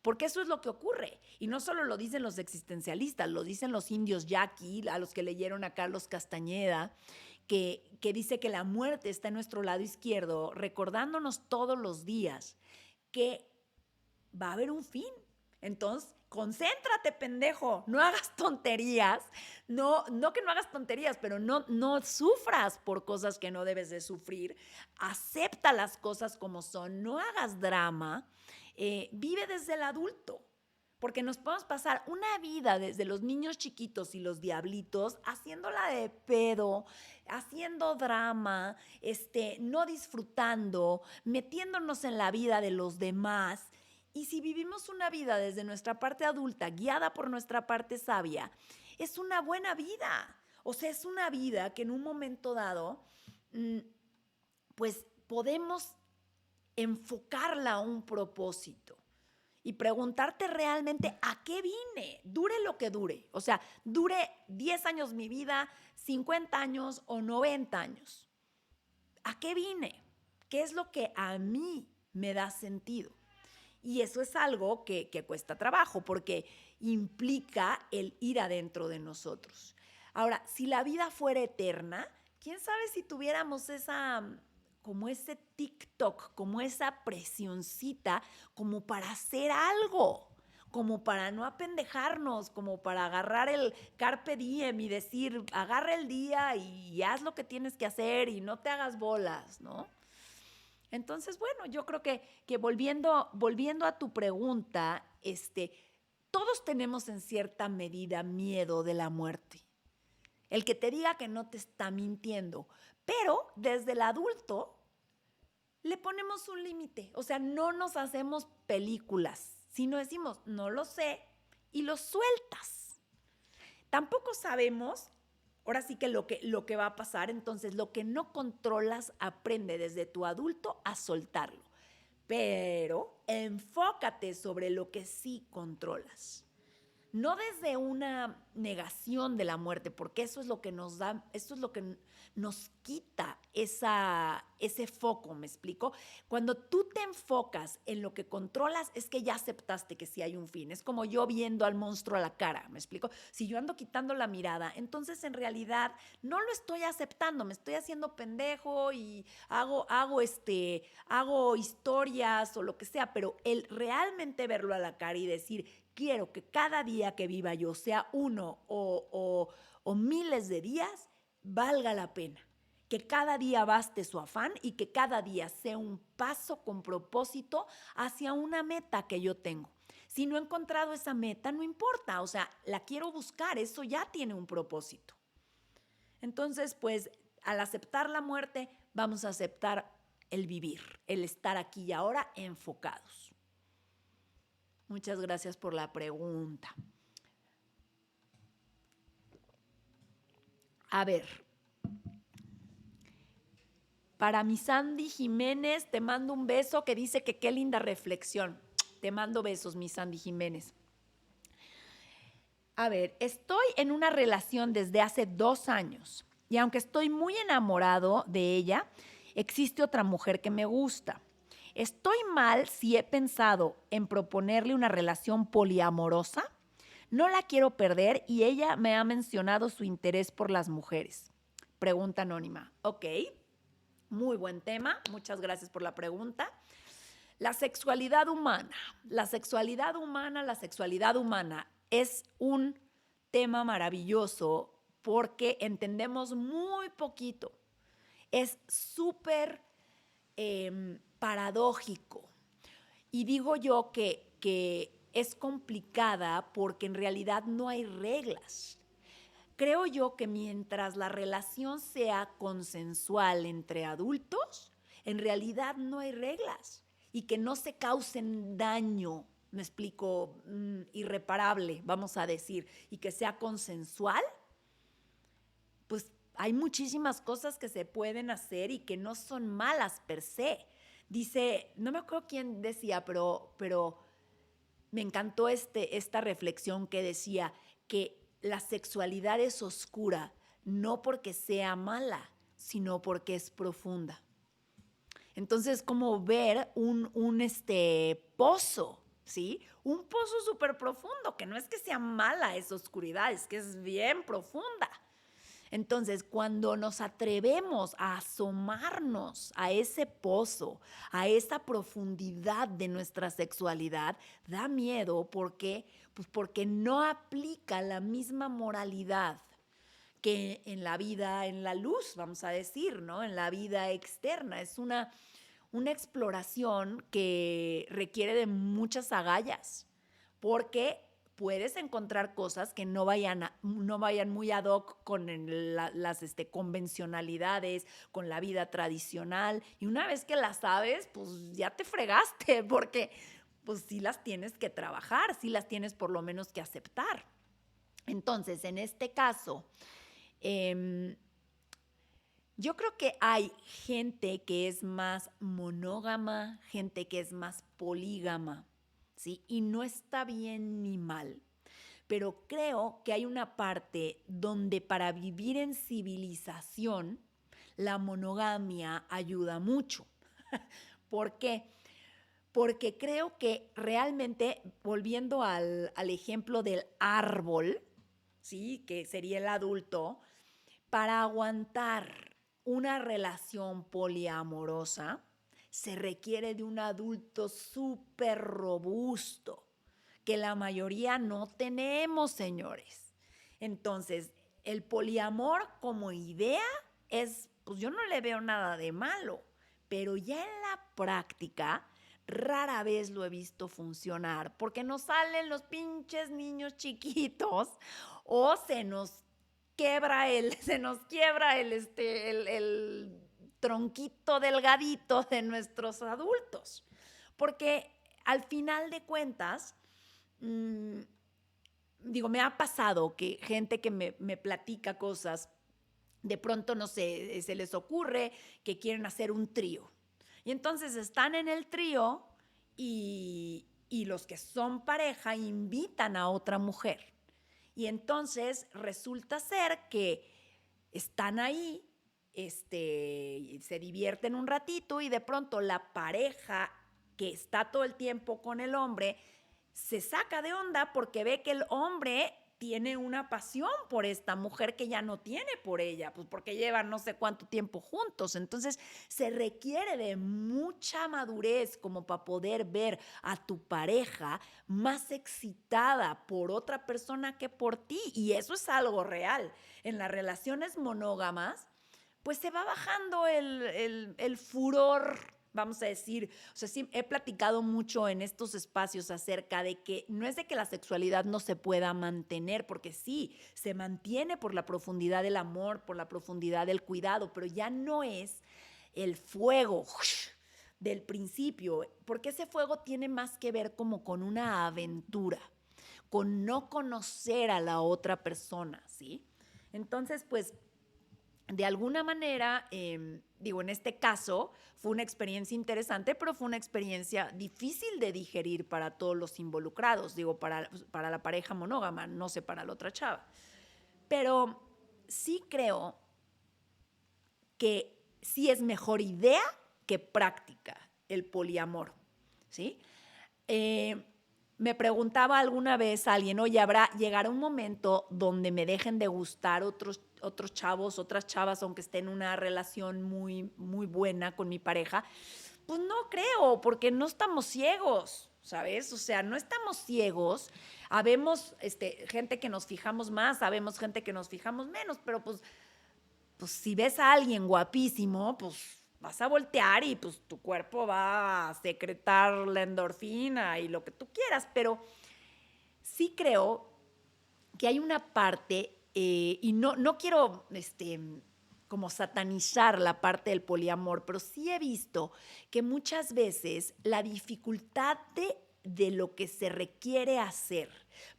Porque eso es lo que ocurre. Y no solo lo dicen los existencialistas, lo dicen los indios yaqui, a los que leyeron a Carlos Castañeda, que dice que la muerte está en nuestro lado izquierdo, recordándonos todos los días que va a haber un fin. Entonces, concéntrate, pendejo, no hagas tonterías, no que no hagas tonterías, pero no sufras por cosas que no debes de sufrir, acepta las cosas como son, no hagas drama, vive desde el adulto. Porque nos podemos pasar una vida desde los niños chiquitos y los diablitos haciéndola de pedo, haciendo drama, no disfrutando, metiéndonos en la vida de los demás. Y si vivimos una vida desde nuestra parte adulta, guiada por nuestra parte sabia, es una buena vida. O sea, es una vida que en un momento dado, pues podemos enfocarla a un propósito y preguntarte realmente a qué vine, dure lo que dure. O sea, dure 10 años mi vida, 50 años o 90 años. ¿A qué vine? ¿Qué es lo que a mí me da sentido? Y eso es algo que cuesta trabajo porque implica el ir adentro de nosotros. Ahora, si la vida fuera eterna, quién sabe si tuviéramos como ese TikTok, como esa presioncita, como para hacer algo, como para no apendejarnos, como para agarrar el carpe diem y decir, agarra el día y haz lo que tienes que hacer y no te hagas bolas, ¿no? Entonces, bueno, yo creo que volviendo a tu pregunta, todos tenemos en cierta medida miedo de la muerte. El que te diga que no te está mintiendo, pero desde el adulto le ponemos un límite. O sea, no nos hacemos películas, sino decimos, no lo sé, y lo sueltas. Tampoco sabemos, ahora sí que lo que va a pasar, entonces lo que no controlas, aprende desde tu adulto a soltarlo. Pero enfócate sobre lo que sí controlas. No desde una negación de la muerte, porque eso es lo que nos da, eso es lo que nos quita ese foco, ¿me explico? Cuando tú te enfocas en lo que controlas, es que ya aceptaste que sí hay un fin. Es como yo viendo al monstruo a la cara, ¿me explico? Si yo ando quitando la mirada, entonces en realidad no lo estoy aceptando, me estoy haciendo pendejo y hago historias o lo que sea, pero el realmente verlo a la cara y decir, quiero que cada día que viva yo, sea uno o miles de días, valga la pena. Que cada día baste su afán y que cada día sea un paso con propósito hacia una meta que yo tengo. Si no he encontrado esa meta, no importa, o sea, la quiero buscar, eso ya tiene un propósito. Entonces, pues, al aceptar la muerte, vamos a aceptar el vivir, el estar aquí y ahora enfocados. Muchas gracias por la pregunta. A ver, para mi Sandy Jiménez, te mando un beso que dice que qué linda reflexión. Te mando besos, mi Sandy Jiménez. A ver, estoy en una relación desde hace 2 años y aunque estoy muy enamorado de ella, existe otra mujer que me gusta. ¿Estoy mal si he pensado en proponerle una relación poliamorosa? No la quiero perder y ella me ha mencionado su interés por las mujeres. Pregunta anónima. Ok, muy buen tema. Muchas gracias por la pregunta. La sexualidad humana. La sexualidad humana es un tema maravilloso porque entendemos muy poquito. Es súper paradójico. Y digo yo que es complicada porque en realidad no hay reglas. Creo yo que mientras la relación sea consensual entre adultos, en realidad no hay reglas y que no se causen daño, me explico, irreparable, vamos a decir, y que sea consensual, pues hay muchísimas cosas que se pueden hacer y que no son malas per se. Dice, no me acuerdo quién decía, pero me encantó esta reflexión que decía que la sexualidad es oscura, no porque sea mala, sino porque es profunda. Entonces, como ver un pozo, ¿sí? Un pozo súper profundo, que no es que sea mala esa oscuridad, es que es bien profunda. Entonces, cuando nos atrevemos a asomarnos a ese pozo, a esa profundidad de nuestra sexualidad, da miedo porque, pues porque no aplica la misma moralidad que en la vida, en la luz, vamos a decir, ¿no? En la vida externa. Es una exploración que requiere de muchas agallas, porque puedes encontrar cosas que no vayan muy ad hoc con las convencionalidades, con la vida tradicional. Y una vez que las sabes, pues ya te fregaste, porque pues sí las tienes que trabajar, sí las tienes por lo menos que aceptar. Entonces, en este caso, Yo creo que hay gente que es más monógama, gente que es más polígama, ¿sí? Y no está bien ni mal. Pero creo que hay una parte donde para vivir en civilización, la monogamia ayuda mucho. ¿Por qué? Porque creo que realmente, volviendo al ejemplo del árbol, ¿sí? Que sería el adulto, para aguantar una relación poliamorosa se requiere de un adulto súper robusto, que la mayoría no tenemos, señores. Entonces, el poliamor como idea es, pues yo no le veo nada de malo, pero ya en la práctica rara vez lo he visto funcionar porque nos salen los pinches niños chiquitos o se nos quiebra el tronquito delgadito de nuestros adultos. Porque al final de cuentas, digo, me ha pasado que gente que me platica cosas, de pronto, no sé, se les ocurre que quieren hacer un trío. Y entonces están en el trío y los que son pareja invitan a otra mujer. Y entonces resulta ser que están ahí, se divierten un ratito y de pronto la pareja que está todo el tiempo con el hombre se saca de onda porque ve que el hombre tiene una pasión por esta mujer que ya no tiene por ella, pues porque llevan no sé cuánto tiempo juntos. Entonces se requiere de mucha madurez como para poder ver a tu pareja más excitada por otra persona que por ti. Y eso es algo real. En las relaciones monógamas, pues se va bajando el furor, vamos a decir. O sea, sí, he platicado mucho en estos espacios acerca de que no es de que la sexualidad no se pueda mantener, porque sí, se mantiene por la profundidad del amor, por la profundidad del cuidado, pero ya no es el fuego del principio, porque ese fuego tiene más que ver como con una aventura, con no conocer a la otra persona, ¿sí? Entonces, pues, de alguna manera, digo, en este caso fue una experiencia interesante, pero fue una experiencia difícil de digerir para todos los involucrados, digo, para la pareja monógama, no sé, para la otra chava. Pero sí creo que sí es mejor idea que práctica el poliamor, ¿sí? Me preguntaba alguna vez a alguien, oye, llegará un momento donde me dejen de gustar otros chavos, otras chavas, aunque esté en una relación muy, muy buena con mi pareja? Pues no creo, porque no estamos ciegos, ¿sabes? O sea, no estamos ciegos. Habemos gente que nos fijamos más, sabemos gente que nos fijamos menos, pero pues si ves a alguien guapísimo, pues vas a voltear y pues tu cuerpo va a secretar la endorfina y lo que tú quieras, pero sí creo que hay una parte, y no quiero como satanizar la parte del poliamor, pero sí he visto que muchas veces la dificultad de lo que se requiere hacer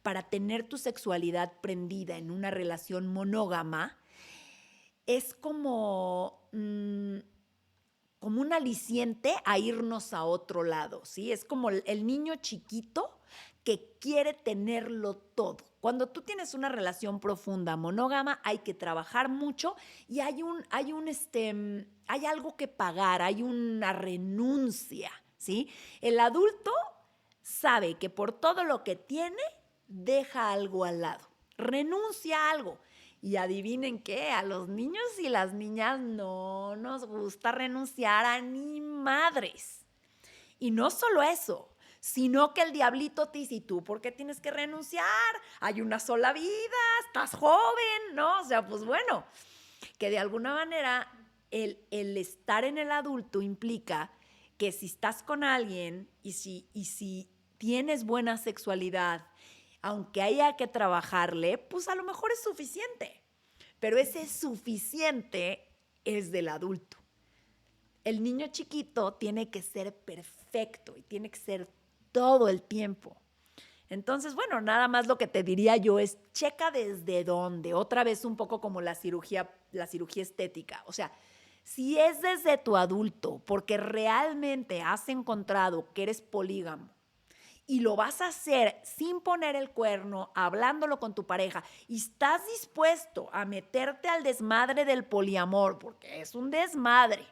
para tener tu sexualidad prendida en una relación monógama es como un aliciente a irnos a otro lado, ¿sí? Es como el niño chiquito que quiere tenerlo todo. Cuando tú tienes una relación profunda, monógama, hay que trabajar mucho y hay algo que pagar, hay una renuncia, ¿sí? El adulto sabe que por todo lo que tiene, deja algo al lado, renuncia a algo. Y adivinen qué, a los niños y las niñas no nos gusta renunciar a ni madres. Y no solo eso, sino que el diablito te dice, ¿y tú por qué tienes que renunciar? Hay una sola vida, estás joven, ¿no? O sea, pues bueno, que de alguna manera el estar en el adulto implica que si estás con alguien y si tienes buena sexualidad, aunque haya que trabajarle, pues a lo mejor es suficiente. Pero ese suficiente es del adulto. El niño chiquito tiene que ser perfecto y tiene que ser todo el tiempo. Entonces, bueno, nada más lo que te diría yo es checa desde dónde. Otra vez un poco como la cirugía estética. O sea, Si es desde tu adulto, porque realmente has encontrado que eres polígamo y lo vas a hacer sin poner el cuerno, hablándolo con tu pareja, y estás dispuesto a meterte al desmadre del poliamor, porque es un desmadre,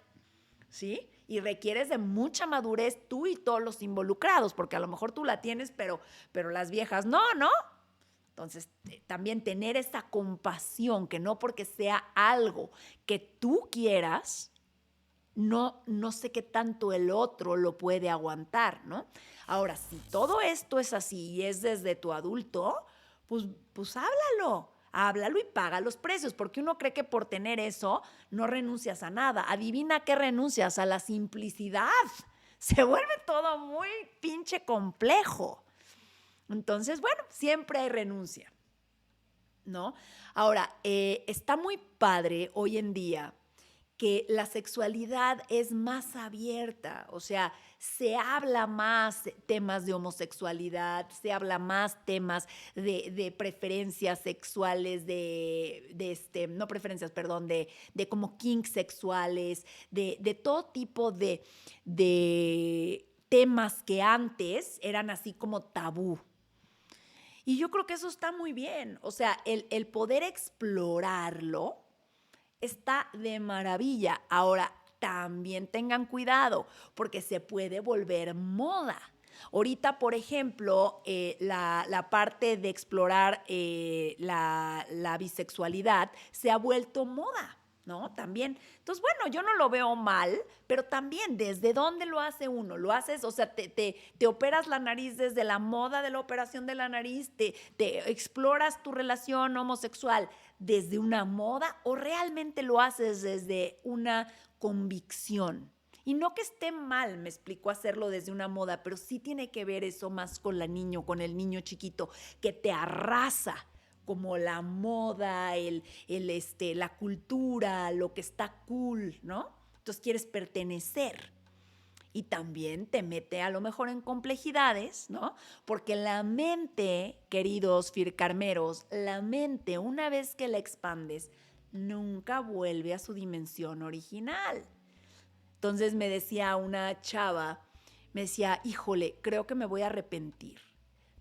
¿sí? Y requieres de mucha madurez tú y todos los involucrados, porque a lo mejor tú la tienes, pero las viejas no, ¿no? Entonces, también tener esa compasión, que no porque sea algo que tú quieras, no sé qué tanto el otro lo puede aguantar, ¿no? Ahora, si todo esto es así y es desde tu adulto, pues háblalo y paga los precios, porque uno cree que por tener eso no renuncias a nada. Adivina qué renuncias, a la simplicidad. Se vuelve todo muy pinche complejo. Entonces, bueno, siempre hay renuncia, ¿no? Ahora, está muy padre hoy en día que la sexualidad es más abierta, o sea, se habla más temas de homosexualidad, se habla más temas de preferencias sexuales, no preferencias, perdón, de como kinks sexuales, de todo tipo de temas que antes eran así como tabú. Y yo creo que eso está muy bien, o sea, el poder explorarlo está de maravilla. Ahora, también tengan cuidado, porque se puede volver moda. Ahorita, por ejemplo, la parte de explorar la bisexualidad se ha vuelto moda, ¿no? También. Entonces, bueno, yo no lo veo mal, pero también, ¿desde dónde lo hace uno? Lo haces, o sea, te operas la nariz desde la moda de la operación de la nariz, te exploras tu relación homosexual desde una moda, o realmente lo haces desde una convicción. Y no que esté mal, me explico, hacerlo desde una moda, pero sí tiene que ver eso más con con el niño chiquito, que te arrasa como la moda, la cultura, lo que está cool, ¿no? Entonces quieres pertenecer. Y también te mete a lo mejor en complejidades, ¿no? Porque la mente, queridos fircarmeros, la mente, una vez que la expandes, nunca vuelve a su dimensión original. Entonces me decía una chava, me decía, híjole, creo que me voy a arrepentir.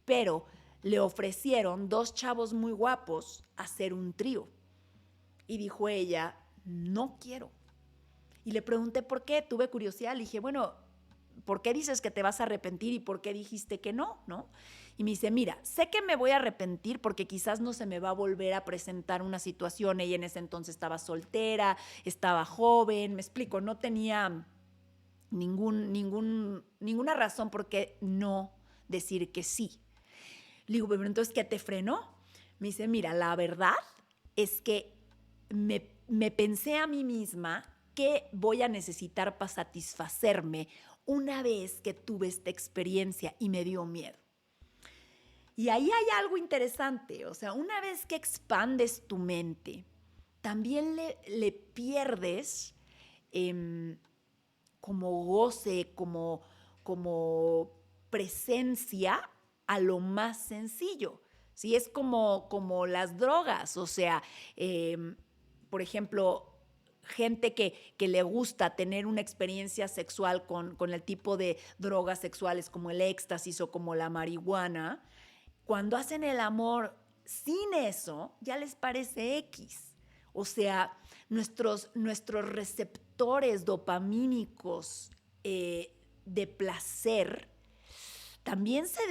Pero le ofrecieron 2 chavos muy guapos hacer un trío. Y dijo ella, no quiero. Y le pregunté por qué, tuve curiosidad, le dije, bueno, ¿por qué dices que te vas a arrepentir y por qué dijiste que no? ¿No? Y me dice, mira, sé que me voy a arrepentir porque quizás no se me va a volver a presentar una situación. Ella en ese entonces estaba soltera, estaba joven, me explico, no tenía ninguna razón por qué no decir que sí. Le digo, pero entonces, ¿qué te frenó? Me dice, mira, la verdad es que me pensé a mí misma qué voy a necesitar para satisfacerme una vez que tuve esta experiencia y me dio miedo. Y ahí hay algo interesante, o sea, una vez que expandes tu mente, también le pierdes como goce, como presencia a lo más sencillo. ¿Sí? Es como las drogas, o sea, por ejemplo, gente que le gusta tener una experiencia sexual con el tipo de drogas sexuales como el éxtasis o como la marihuana, cuando hacen el amor sin eso, ya les parece X. O sea, nuestros receptores dopamínicos de placer también se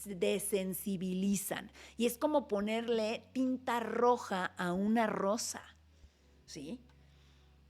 desensibilizan. Y es como ponerle tinta roja a una rosa, ¿sí?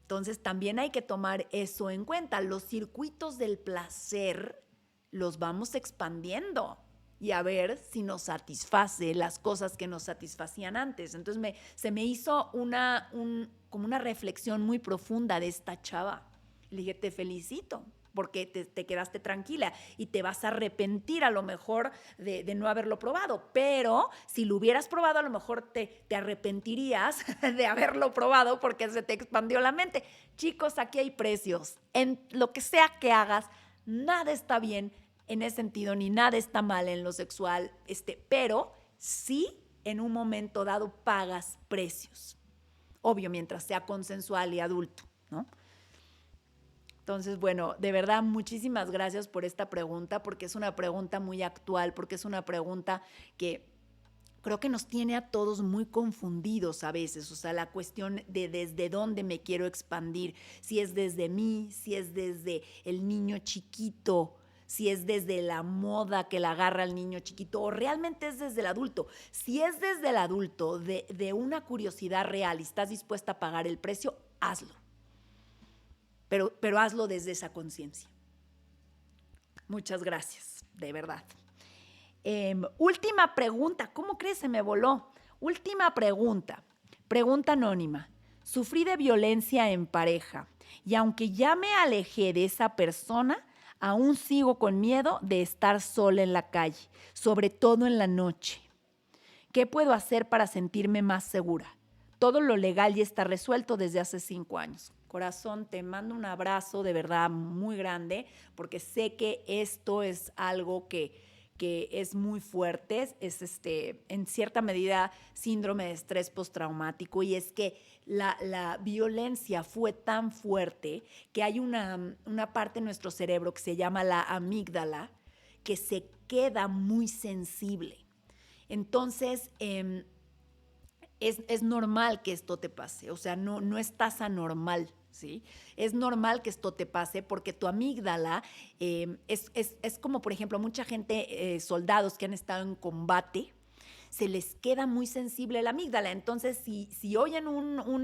Entonces también hay que tomar eso en cuenta. Los circuitos del placer los vamos expandiendo y a ver si nos satisface las cosas que nos satisfacían antes. Entonces se me hizo como una reflexión muy profunda de esta chava. Le dije, te felicito, porque te quedaste tranquila y te vas a arrepentir a lo mejor de no haberlo probado, pero si lo hubieras probado a lo mejor te arrepentirías de haberlo probado porque se te expandió la mente. Chicos, aquí hay precios. En lo que sea que hagas, nada está bien en ese sentido, ni nada está mal en lo sexual, pero sí en un momento dado pagas precios. Obvio, mientras sea consensual y adulto. ¿no? Entonces, bueno, de verdad, muchísimas gracias por esta pregunta, porque es una pregunta muy actual, porque es una pregunta que creo que nos tiene a todos muy confundidos a veces, o sea, la cuestión de desde dónde me quiero expandir, si es desde mí, si es desde el niño chiquito, si es desde la moda que la agarra al niño chiquito o realmente es desde el adulto. Si es desde el adulto, de una curiosidad real y estás dispuesta a pagar el precio, hazlo. Pero hazlo desde esa conciencia. Muchas gracias, de verdad. Última pregunta. ¿Cómo crees? Se me voló. Última pregunta. Pregunta anónima. Sufrí de violencia en pareja y aunque ya me alejé de esa persona, aún sigo con miedo de estar sola en la calle, sobre todo en la noche. ¿Qué puedo hacer para sentirme más segura? Todo lo legal ya está resuelto desde hace 5 años. Corazón, te mando un abrazo de verdad muy grande, porque sé que esto es algo que es muy fuerte, es en cierta medida síndrome de estrés postraumático, y es que la violencia fue tan fuerte que hay una parte de nuestro cerebro que se llama la amígdala, que se queda muy sensible. Entonces, es normal que esto te pase, o sea, no estás anormal, ¿sí? Es normal que esto te pase porque tu amígdala es como, por ejemplo, mucha gente, soldados que han estado en combate, se les queda muy sensible la amígdala. Entonces, si oyen un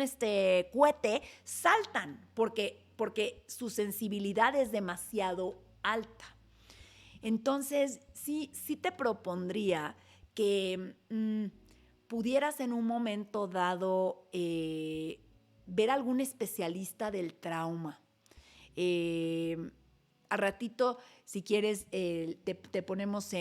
cohete, saltan porque su sensibilidad es demasiado alta. Entonces, sí te propondría que pudieras en un momento dado ver algún especialista del trauma. Al ratito, si quieres, te ponemos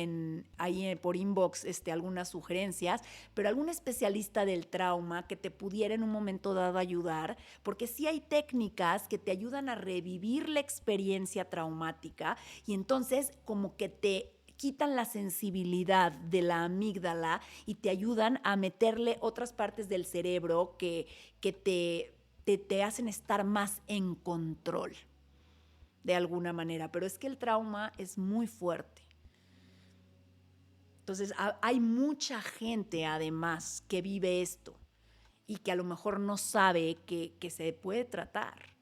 ahí por inbox algunas sugerencias, pero algún especialista del trauma que te pudiera en un momento dado ayudar, porque sí hay técnicas que te ayudan a revivir la experiencia traumática y entonces como que te quitan la sensibilidad de la amígdala y te ayudan a meterle otras partes del cerebro que te hacen estar más en control de alguna manera. Pero es que el trauma es muy fuerte. Entonces, hay mucha gente además que vive esto y que a lo mejor no sabe que se puede tratar,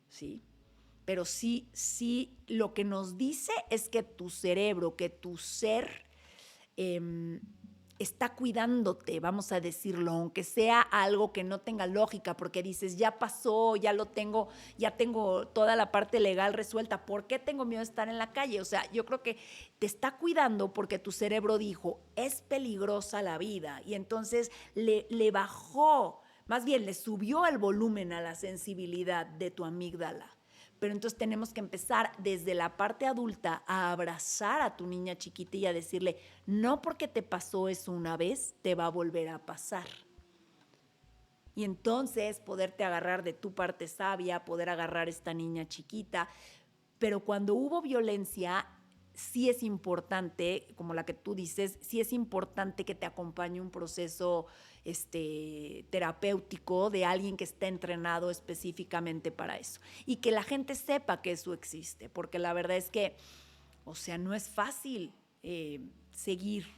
¿sí? Pero sí, lo que nos dice es que tu cerebro, que tu ser está cuidándote, vamos a decirlo, aunque sea algo que no tenga lógica, porque dices, ya pasó, ya tengo toda la parte legal resuelta, ¿por qué tengo miedo de estar en la calle? O sea, yo creo que te está cuidando porque tu cerebro dijo, es peligrosa la vida, y entonces le bajó, más bien le subió el volumen a la sensibilidad de tu amígdala. Pero entonces tenemos que empezar desde la parte adulta a abrazar a tu niña chiquita y a decirle, no porque te pasó eso una vez, te va a volver a pasar. Y entonces poderte agarrar de tu parte sabia, poder agarrar a esta niña chiquita. Pero cuando hubo violencia, sí es importante, como la que tú dices, sí es importante que te acompañe un proceso terapéutico de alguien que esté entrenado específicamente para eso. Y que la gente sepa que eso existe, porque la verdad es que, o sea, no es fácil seguir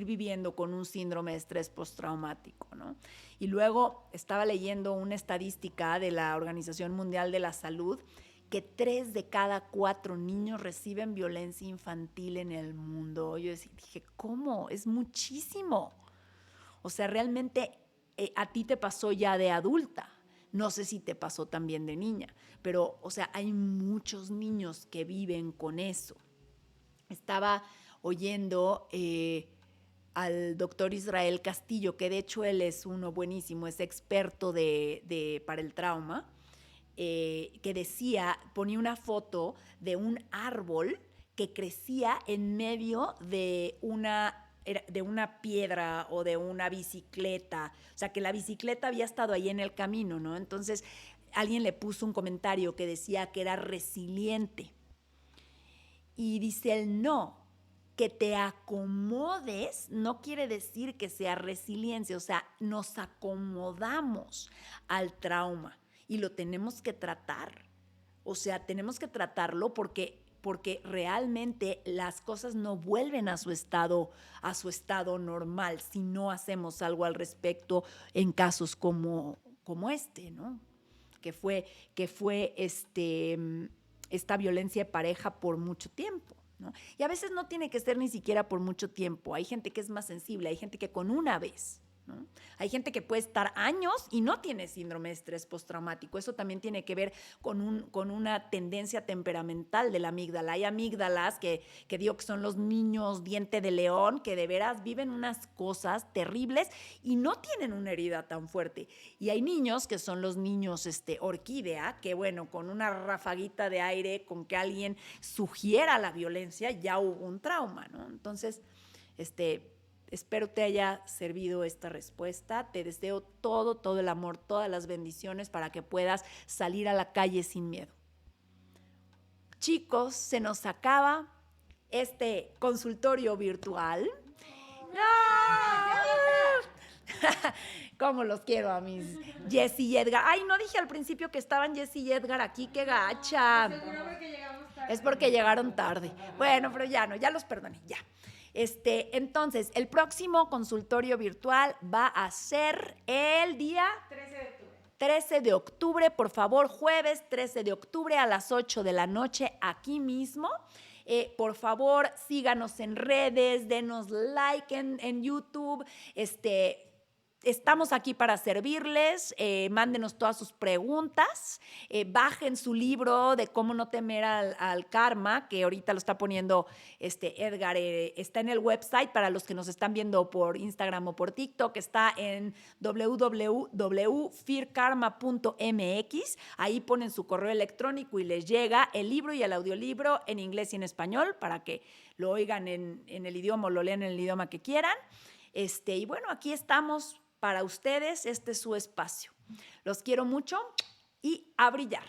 viviendo con un síndrome de estrés postraumático, ¿no? Y luego estaba leyendo una estadística de la Organización Mundial de la Salud que 3 de cada 4 niños reciben violencia infantil en el mundo. Yo dije, ¿cómo? Es muchísimo. O sea, realmente a ti te pasó ya de adulta. No sé si te pasó también de niña, pero, o sea, hay muchos niños que viven con eso. Estaba oyendo al doctor Israel Castillo, que de hecho él es uno buenísimo, es experto para el trauma, que decía, ponía una foto de un árbol que crecía en medio de una piedra o de una bicicleta, o sea, que la bicicleta había estado ahí en el camino, ¿no? Entonces, alguien le puso un comentario que decía que era resiliente. Y dice él, no, que te acomodes no quiere decir que sea resiliencia, o sea, nos acomodamos al trauma. y lo tenemos que tratar. O sea, tenemos que tratarlo porque realmente las cosas no vuelven a su estado normal si no hacemos algo al respecto en casos como este, ¿no? Que fue esta violencia de pareja por mucho tiempo, ¿no? Y a veces no tiene que ser ni siquiera por mucho tiempo. Hay gente que es más sensible, hay gente que con una vez, ¿no? Hay gente que puede estar años y no tiene síndrome de estrés postraumático. Eso también tiene que ver con una tendencia temperamental de la amígdala. Hay amígdalas que digo que son los niños diente de león, que de veras viven unas cosas terribles y no tienen una herida tan fuerte. Y hay niños que son los niños orquídea, que bueno, con una rafaguita de aire, con que alguien sugiera la violencia, ya hubo un trauma, ¿no? Entonces, espero te haya servido esta respuesta. Te deseo todo el amor, todas las bendiciones para que puedas salir a la calle sin miedo. Chicos, se nos acaba este consultorio virtual. Cómo los quiero a mis Jessy y Edgar. Ay, no dije al principio que estaban Jessy y Edgar aquí, qué gacha. Seguro porque llegamos tarde. Es porque llegaron tarde. Bueno, pero ya no, ya los perdoné, ya. Entonces, el próximo consultorio virtual va a ser el día 13 de octubre. 13 de octubre, por favor, jueves 13 de octubre a las 8 de la noche aquí mismo. Por favor, síganos en redes, denos like en YouTube, estamos aquí para servirles, mándenos todas sus preguntas, bajen su libro de cómo no temer al karma, que ahorita lo está poniendo Edgar, está en el website para los que nos están viendo por Instagram o por TikTok, está en www.fearkarma.mx, ahí ponen su correo electrónico y les llega el libro y el audiolibro en inglés y en español para que lo oigan en el idioma o lo lean en el idioma que quieran. Y bueno, aquí estamos para ustedes, este es su espacio. Los quiero mucho y a brillar.